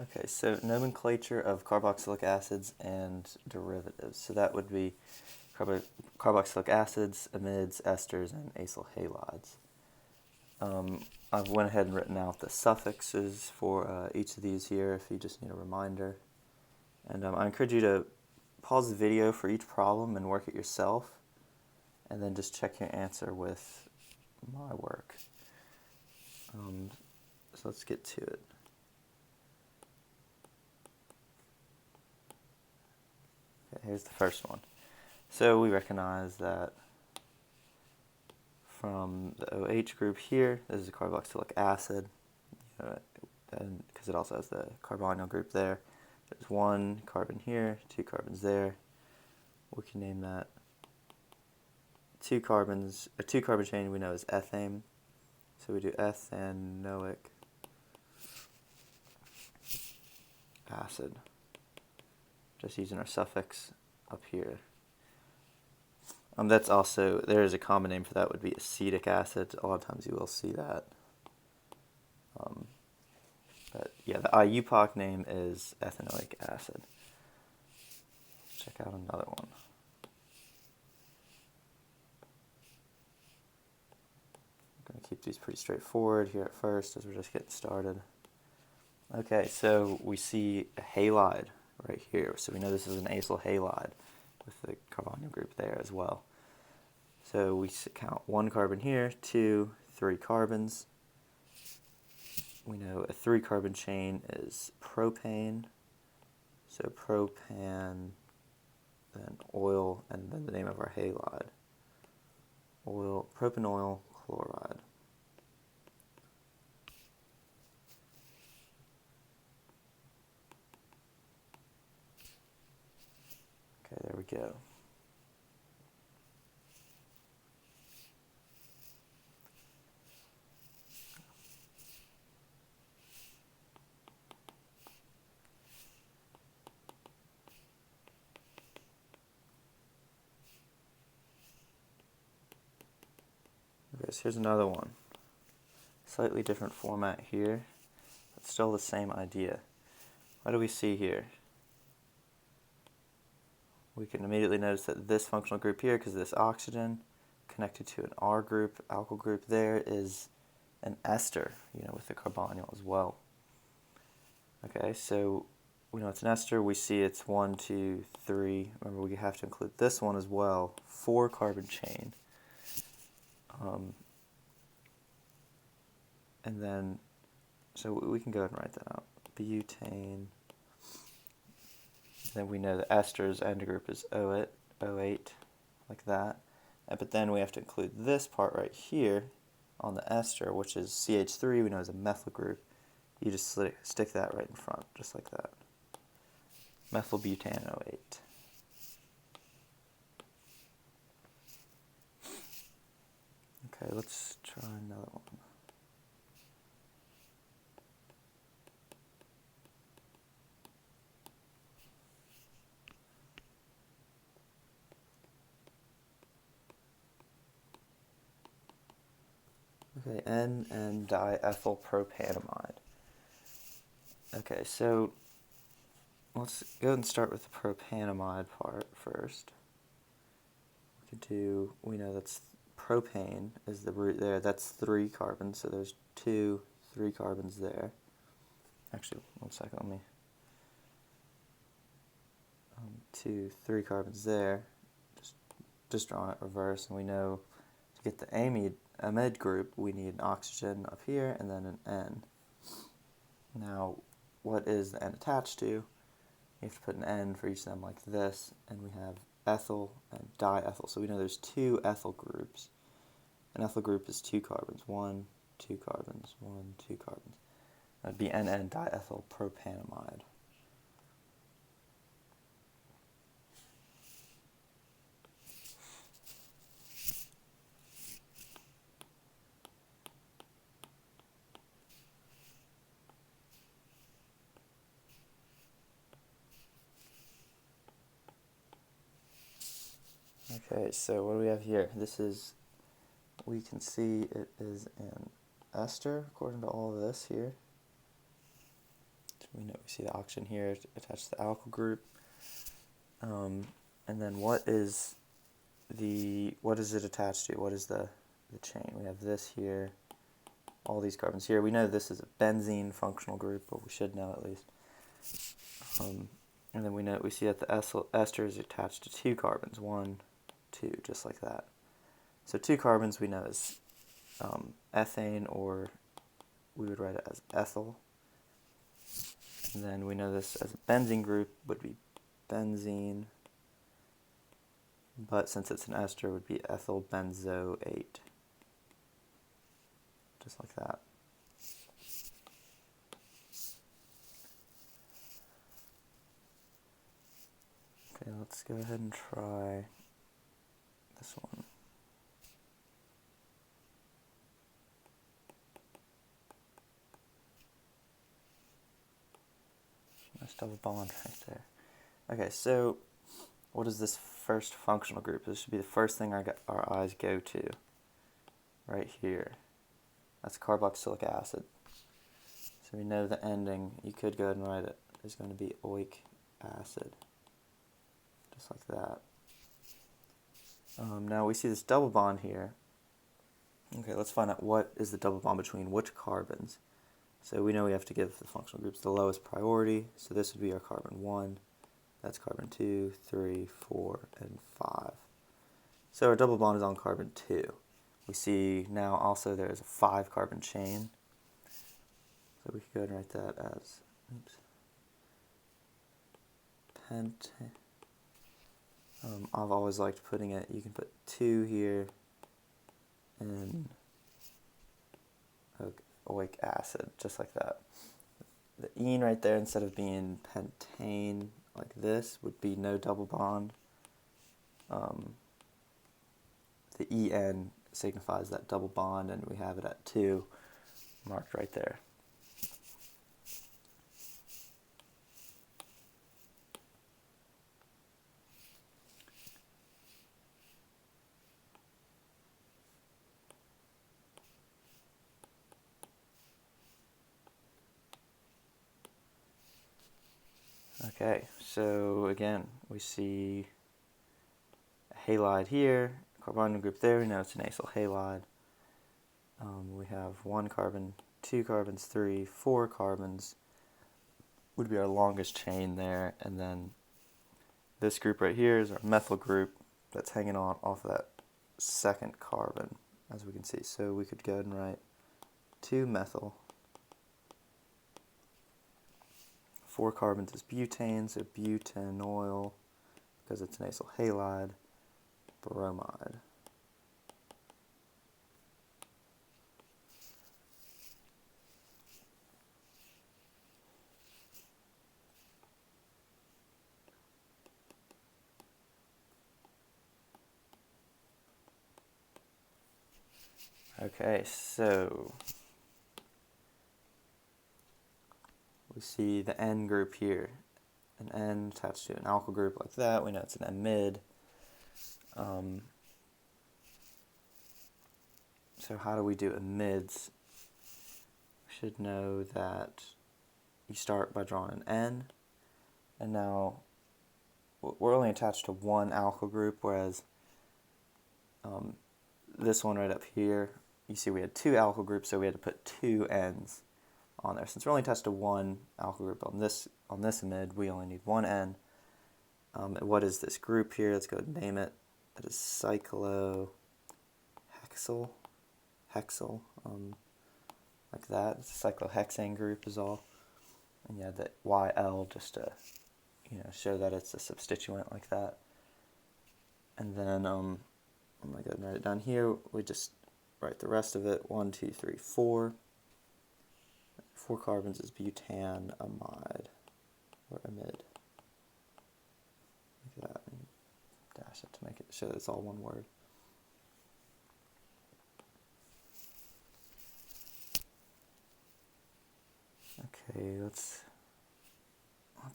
Okay, so nomenclature of carboxylic acids and derivatives. So that would be carboxylic acids, amides, esters, and acyl halides. I've went ahead and written out the suffixes for each of these here if you just need a reminder. And I encourage you to pause the video for each problem and work it yourself, and then just check your answer with my work. So let's get to it. Okay, here's the first one. So we recognize that from the OH group here, this is a carboxylic acid, and because it also has the carbonyl group there. There's one carbon here, two carbons there. We can name that a two-carbon chain we know is ethane. So we do ethanoic acid, just using our suffix up here. That's also, there is a common name for that, would be acetic acid. A lot of times you will see that. But yeah, the IUPAC name is ethanoic acid. Check out another one. I'm going to keep these pretty straightforward here at first as we're just getting started. Okay, so we see a halide right here. So we know this is an acyl halide with the carbonyl group there as well. So we count one carbon here, 2, 3 carbons. We know a 3-carbon chain is propane. So propan, then oil, and then the name of our halide. Propanoyl chloride. Okay, there we go. Okay, so here's another one. Slightly different format here, but still the same idea. What do we see here? We can immediately notice that this functional group here, because this oxygen connected to an R group, alkyl group there, is an ester, with the carbonyl as well. Okay, so we know it's an ester. We see it's 1, 2, 3. Remember, we have to include this one as well. 4-carbon chain. And then, so we can go ahead and write that out. Butane. Then we know the esters end group is O8, like that. But then we have to include this part right here on the ester, which is CH3, we know is a methyl group. You just stick that right in front, just like that. Methylbutanoate. Okay, let's try another one. Okay, N diethyl propanamide. Okay, so let's go and start with the propanamide part first. We know that's propane is the root there. That's 3 carbons, so there's 2 3 carbons there. Actually, 1 second, let me. 2 3 carbons there. Just drawing it reverse, and we know to get the amide group, we need an oxygen up here and then an N. Now, what is the N attached to? You have to put an N for each of them like this, and we have ethyl and diethyl. So we know there's 2 ethyl groups. An ethyl group is 2 carbons, 1, 2 carbons, 1, 2 carbons. That would be NN diethyl propanamide. Okay, so what do we have here? We can see it is an ester, according to all of this here. we see the oxygen here attached to the alkyl group. And then what is it attached to? What is the chain? We have this here, all these carbons here. We know this is a benzene functional group, but we should know at least. And then we see that the ester is attached to 2 carbons, 1, 2, just like that. So 2 carbons we know is ethane, or we would write it as ethyl. And then we know this as a benzene group would be benzene, but since it's an ester, it would be ethyl benzoate, just like that. Okay, let's go ahead and try this one. Nice double bond right there. Okay, so what is this first functional group? This should be the first thing our eyes go to, right here. That's carboxylic acid. So we know the ending, you could go ahead and write it, is going to be oic acid. Just like that. Now we see this double bond here. Okay, let's find out what is the double bond between which carbons. So we know we have to give the functional groups the lowest priority. So this would be our carbon 1. That's carbon 2, 3, 4, and 5. So our double bond is on carbon 2. We see now also there is a 5 carbon chain. So we could go ahead and write that as pentane. I've always liked putting it, you can put 2 here and oic acid, just like that. The ene right there, instead of being pentane like this, would be no double bond. The en signifies that double bond, and we have it at 2 marked right there. Okay, so again, we see a halide here, carbonyl group there, we know it's an acyl halide. We have 1 carbon, 2 carbons, 3, 4 carbons, would be our longest chain there, and then this group right here is our methyl group that's hanging on off of that second carbon, as we can see. So we could go ahead and write 2-methyl. 4 carbons is butane, so butanoyl, because it's an acyl halide, bromide. Okay, so we see the N group here, an N attached to an alkyl group like that. We know it's an amide. So how do we do amides? We should know that you start by drawing an N, and now we're only attached to 1 alkyl group, whereas this one right up here, you see we had 2 alkyl groups, so we had to put 2 N's on there. Since we're only attached to 1 alkyl group on this amide, we only need 1 N. What is this group here? Let's go ahead and name it. That is cyclohexyl. Hexyl, like that. It's a cyclohexane group is all. And yeah, the YL just to show that it's a substituent like that. And then I'm gonna go ahead and write it down here. We just write the rest of it. 1, 2, 3, 4. 4 carbons is butanamide or amide. Like that. And dash it to make it show that it's all one word. Okay, let's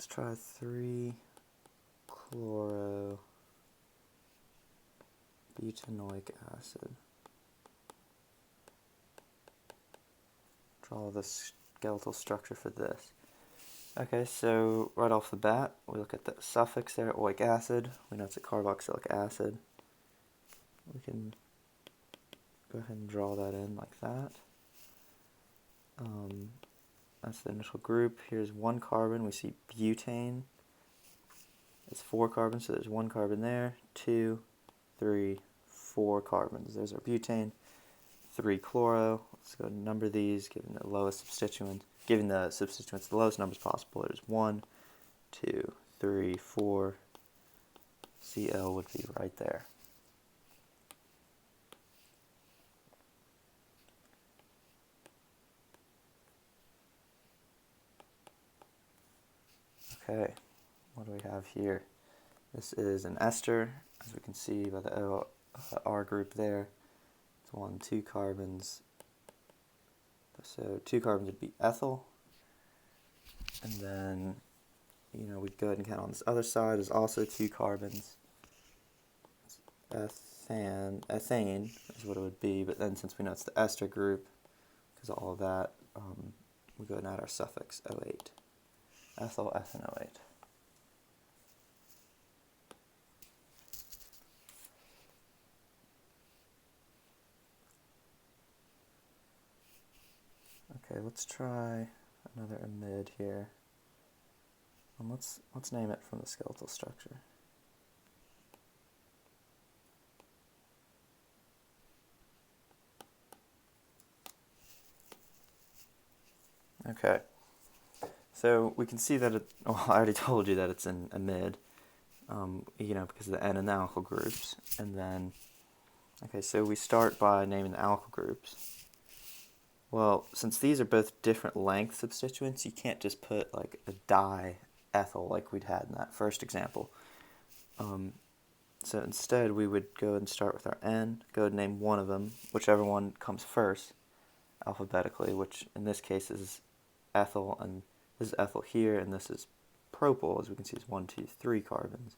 try 3-chlorobutanoic acid. Draw the skeletal structure for this. Okay, so right off the bat, we look at the suffix there, oic acid. We know it's a carboxylic acid. We can go ahead and draw that in like that. That's the initial group. Here's one carbon. We see butane. It's 4 carbons, so there's 1 carbon there. 2, 3, 4 carbons. There's our butane. 3 chloro. Let's go number these, giving the lowest substituent, giving the substituents the lowest numbers possible. There's 1, 2, 3, 4. Cl would be right there. Okay, what do we have here? This is an ester, as we can see by the R group there. It's 1, 2 carbons. So 2 carbons would be ethyl. And then, we'd go ahead and count on this other side is also 2 carbons. Ethane is what it would be, but then since we know it's the ester group, because of all of that, we go ahead and add our suffix, O8. Ethyl ethanoate. Okay, let's try another amide here. Let's name it from the skeletal structure. Okay, so we can see that I already told you that it's an amide, because of the N and the alkyl groups. And then, okay, so we start by naming the alkyl groups. Well, since these are both different length substituents, you can't just put like a diethyl like we'd had in that first example. So instead, we would go and start with our N, go and name one of them, whichever one comes first, alphabetically, which in this case is ethyl, and this is ethyl here, and this is propyl, as we can see is 1, 2, 3 carbons,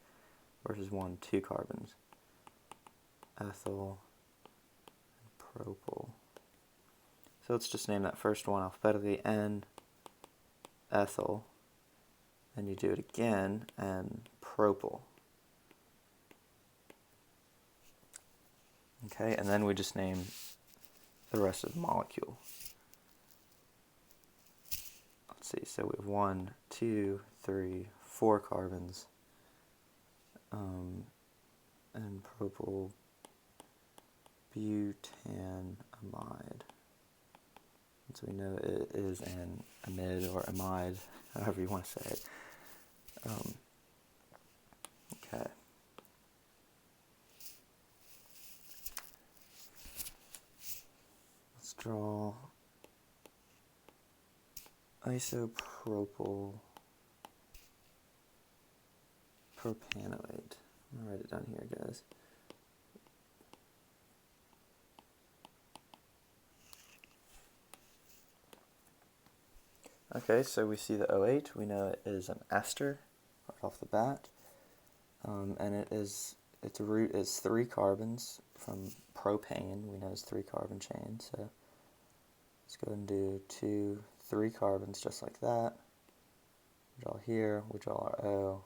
versus 1, 2 carbons. Ethyl and propyl. So let's just name that first one alphabetically, N, ethyl, then you do it again, and propyl. Okay, and then we just name the rest of the molecule. Let's see, so we have 1, 2, 3, 4 carbons, and propyl butanamide. So we know it is an amide or amide, however you want to say it. Okay. Let's draw isopropyl propanoate. I'm going to write it down here, guys. Okay, so we see the O8. We know it is an ester right off the bat, and its root is 3 carbons from propane. We know it's 3 carbon chain, so let's go and do 2, 3 carbons just like that. We draw here, we draw our O.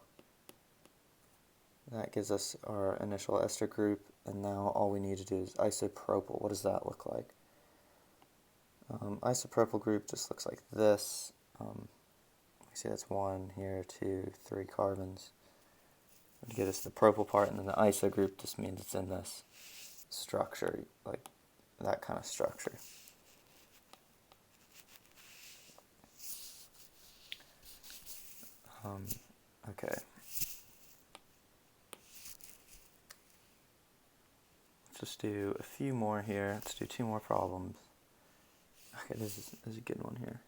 That gives us our initial ester group, and now all we need to do is isopropyl. What does that look like? Isopropyl group just looks like this. You see that's 1 here, 2, 3 carbons. Would get us the propyl part, and then the iso group just means it's in this structure, like that kind of structure. Okay. Let's just do a few more here. Let's do 2 more problems. Okay, this is a good one here.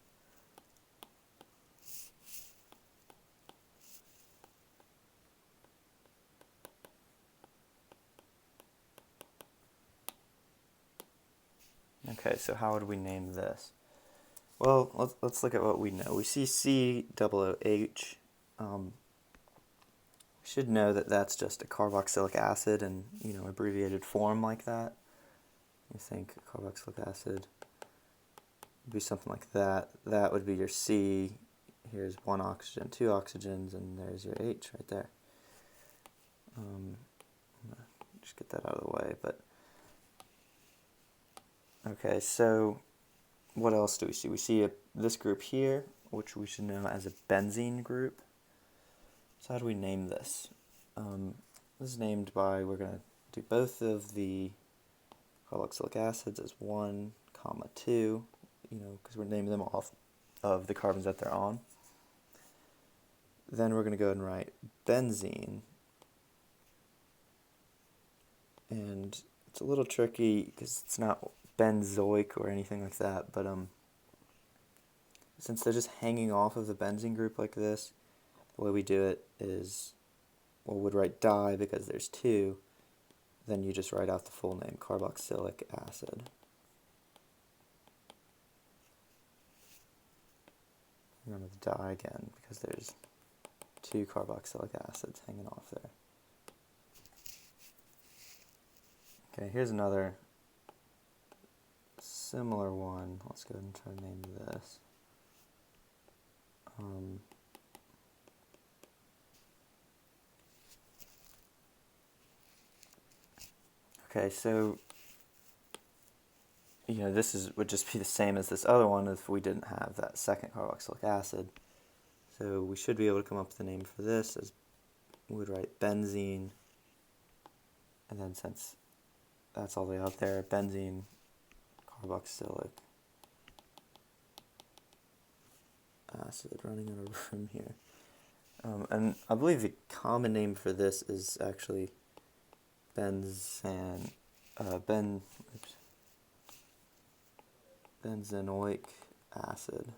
Okay, so how would we name this? Well, let's look at what we know. We see COOH. We should know that that's just a carboxylic acid in, abbreviated form like that. You think carboxylic acid would be something like that. That would be your C here's 1 oxygen, 2 oxygens, and there's your H right there. Just get that out of the way, but okay, so what else do we see? We see this group here, which we should know as a benzene group. So how do we name this? This is named by, we're going to do both of the carboxylic acids as 1, 2, because we're naming them off of the carbons that they're on. Then we're going to go and write benzene. And it's a little tricky because it's not benzoic or anything like that, but since they're just hanging off of the benzene group like this, the way we do it is, well, we'd write di because there's 2, then you just write out the full name, carboxylic acid. Remember the di again because there's 2 carboxylic acids hanging off there. Okay, here's another similar one. Let's go ahead and try to name this. Okay, so this would just be the same as this other one if we didn't have that second carboxylic acid. So we should be able to come up with a name for this as we would write benzene, and then since that's all the way out there, benzene carboxylic acid, running out of room here. And I believe the common name for this is actually benzenoic acid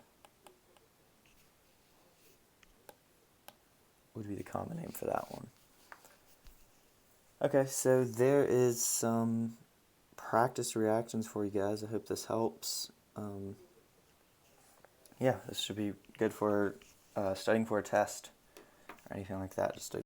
would be the common name for that one. Okay, so there is some practice reactions for you guys. I hope this helps. Yeah, this should be good for studying for a test or anything like that. Just to